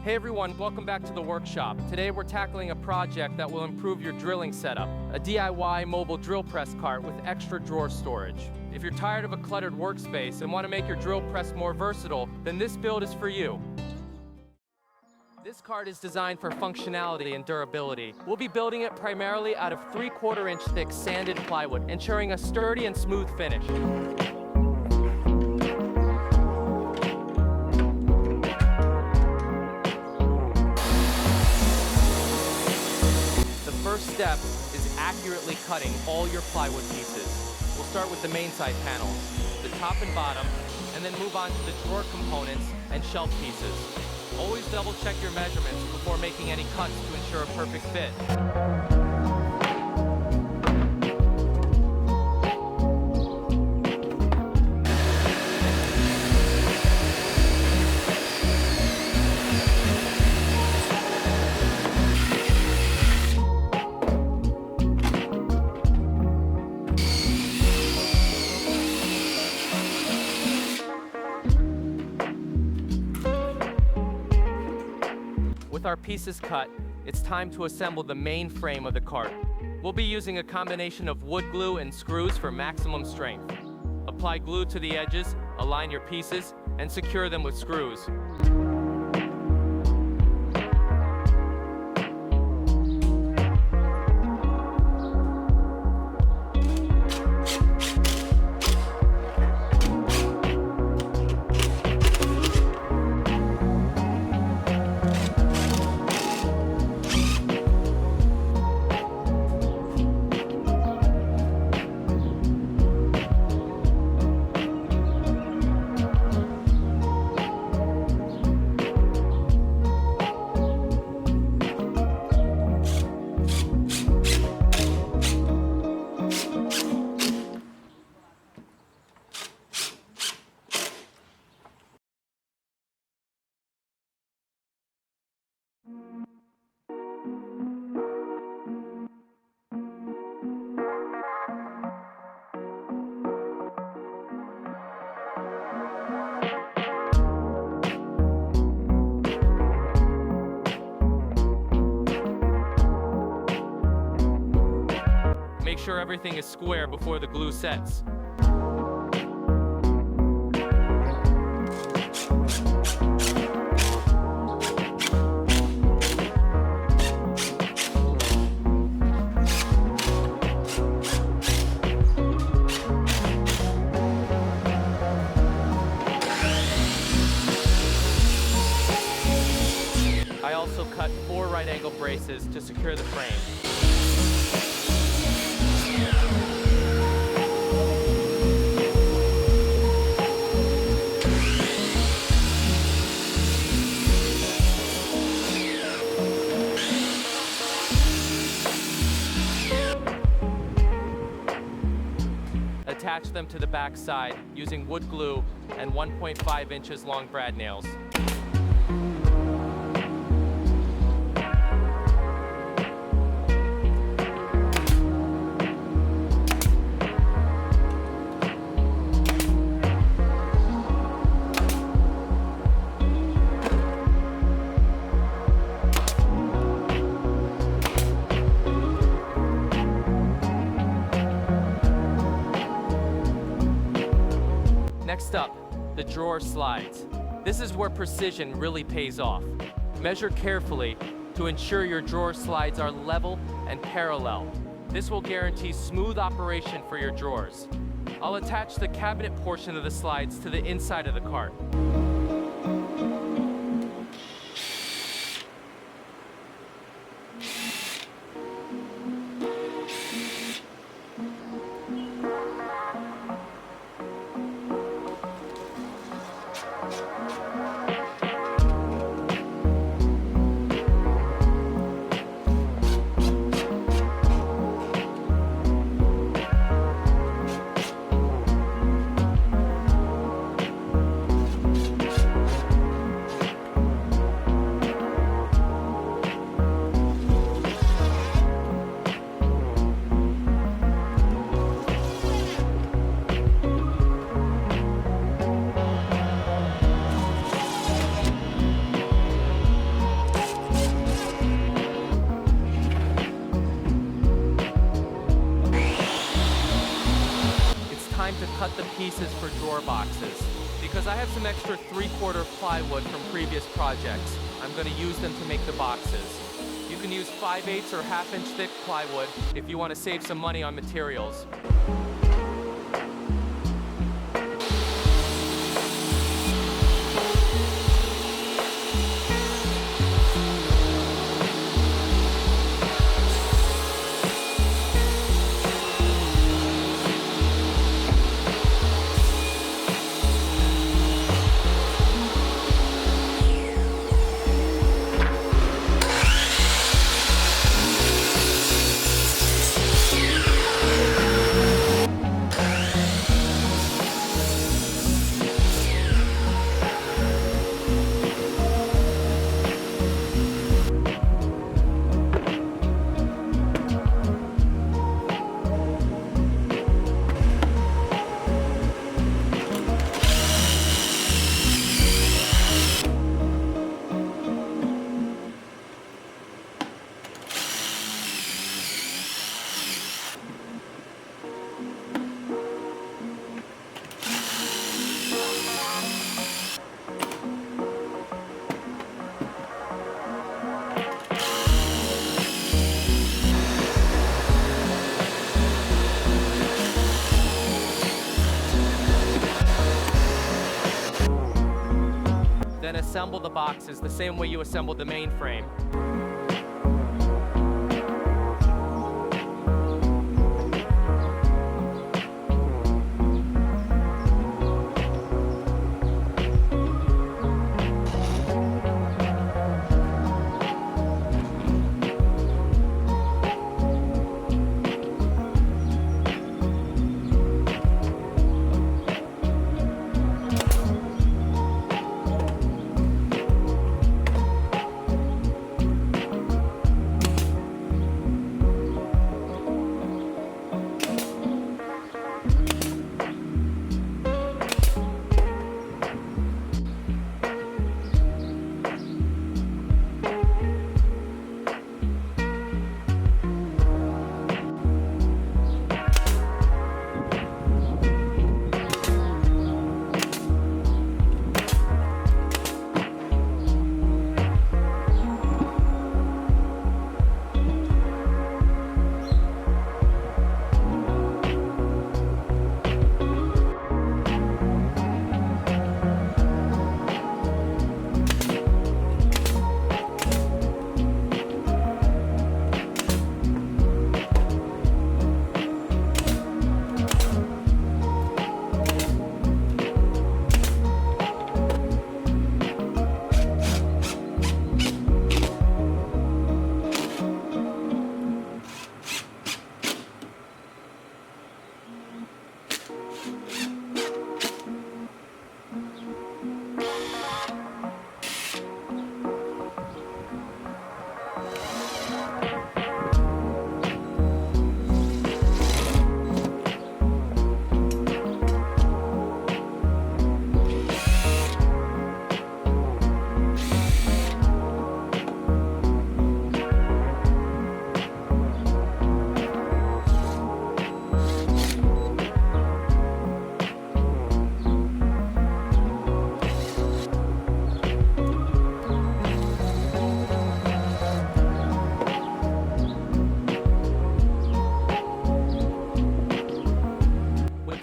Hey everyone, welcome back to the workshop. Today we're tackling a project that will improve your drilling setup, a DIY mobile drill press cart with extra drawer storage. If you're tired of a cluttered workspace and want to make your drill press more versatile, then this build is for you. This cart is designed for functionality and durability. We'll be building it primarily out of 3/4 inch thick sanded plywood, ensuring a sturdy and smooth finish. The first step is accurately cutting all your plywood pieces. We'll start with the main side panels, the top and bottom, and then move on to the drawer components and shelf pieces. Always double check your measurements before making any cuts to ensure a perfect fit. With our pieces cut, it's time to assemble the main frame of the cart. We'll be using a combination of wood glue and screws for maximum strength. Apply glue to the edges, align your pieces, and secure them with screws. Make sure everything is square before the glue sets. I also cut 4 right-angle braces to secure the frame. Attach them to the back side using wood glue and 1.5 inches long brad nails. Next up, the drawer slides. This is where precision really pays off. Measure carefully to ensure your drawer slides are level and parallel. This will guarantee smooth operation for your drawers. I'll attach the cabinet portion of the slides to the inside of the cart. pieces for drawer boxes. Because I have some extra 3/4 plywood from previous projects, I'm going to use them to make the boxes. You can use 5/8 or 1/2 inch thick plywood if you want to save some money on materials. Then assemble the boxes the same way you assembled the main frame.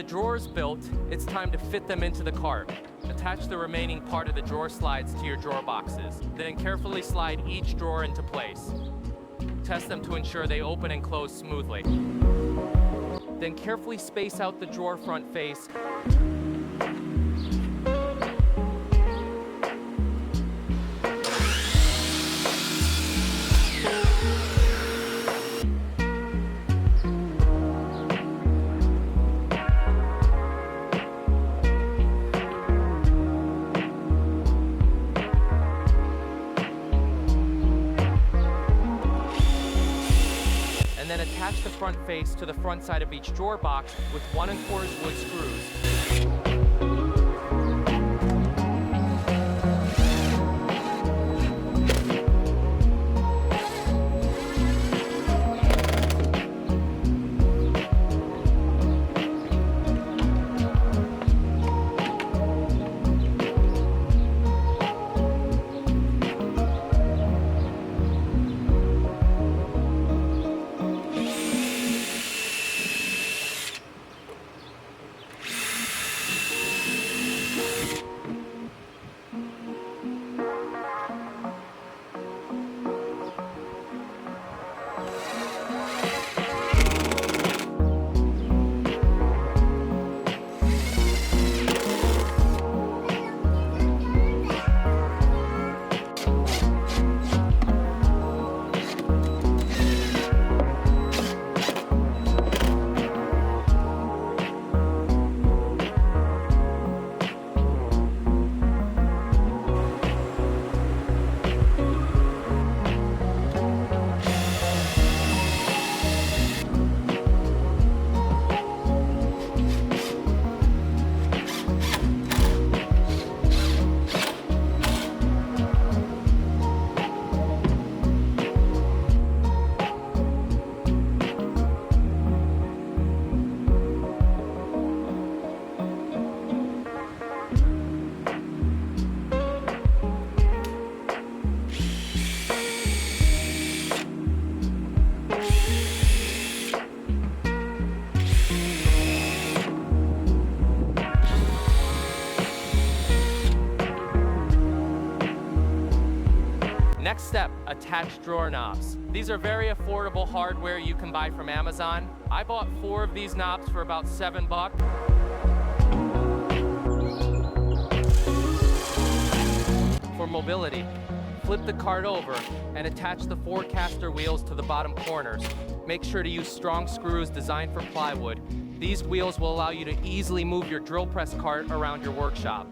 Drawers built, it's time to fit them into the cart. Attach the remaining part of the drawer slides to your drawer boxes. Then carefully slide each drawer into place. Test them to ensure they open and close smoothly. Then carefully space out the drawer front face. And then attach the front face to the front side of each drawer box with 1 1/4 wood screws. Next step, attach drawer knobs. These are very affordable hardware you can buy from Amazon. I bought 4 of these knobs for about $7. For mobility, flip the cart over and attach the 4 caster wheels to the bottom corners. Make sure to use strong screws designed for plywood. These wheels will allow you to easily move your drill press cart around your workshop.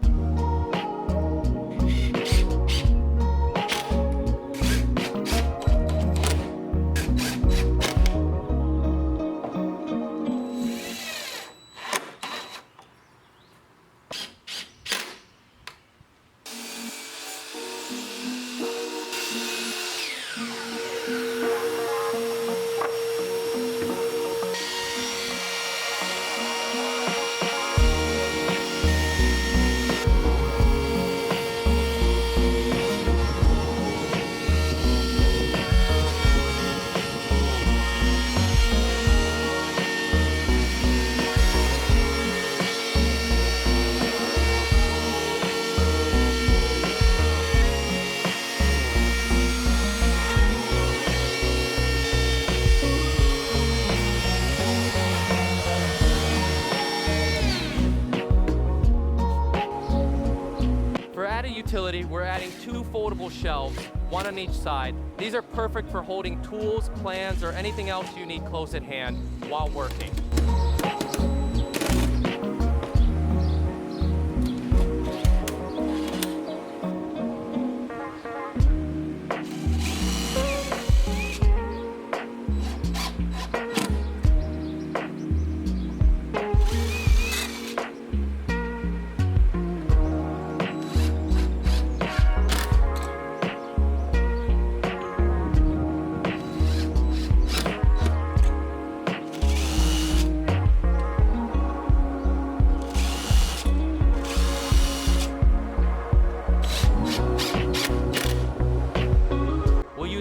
Utility, we're adding 2 foldable shelves, 1 on each side. These are perfect for holding tools, plans, or anything else you need close at hand while working.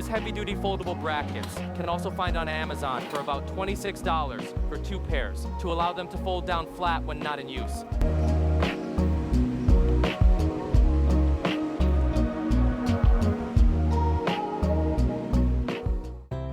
Heavy-duty foldable brackets can also find on Amazon for about $26 for 2 pairs to allow them to fold down flat when not in use.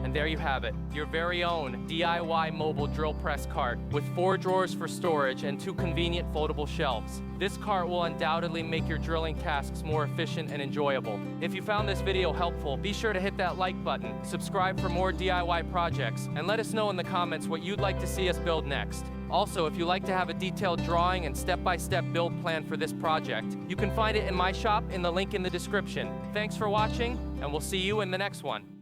And there you have it, your very own DIY mobile drill press cart with 4 drawers for storage and 2 convenient foldable shelves. This cart will undoubtedly make your drilling tasks more efficient and enjoyable. If you found this video helpful, be sure to hit that like button, subscribe for more DIY projects, and let us know in the comments what you'd like to see us build next. Also, if you'd like to have a detailed drawing and step-by-step build plan for this project, you can find it in my shop in the link in the description. Thanks for watching, and we'll see you in the next one.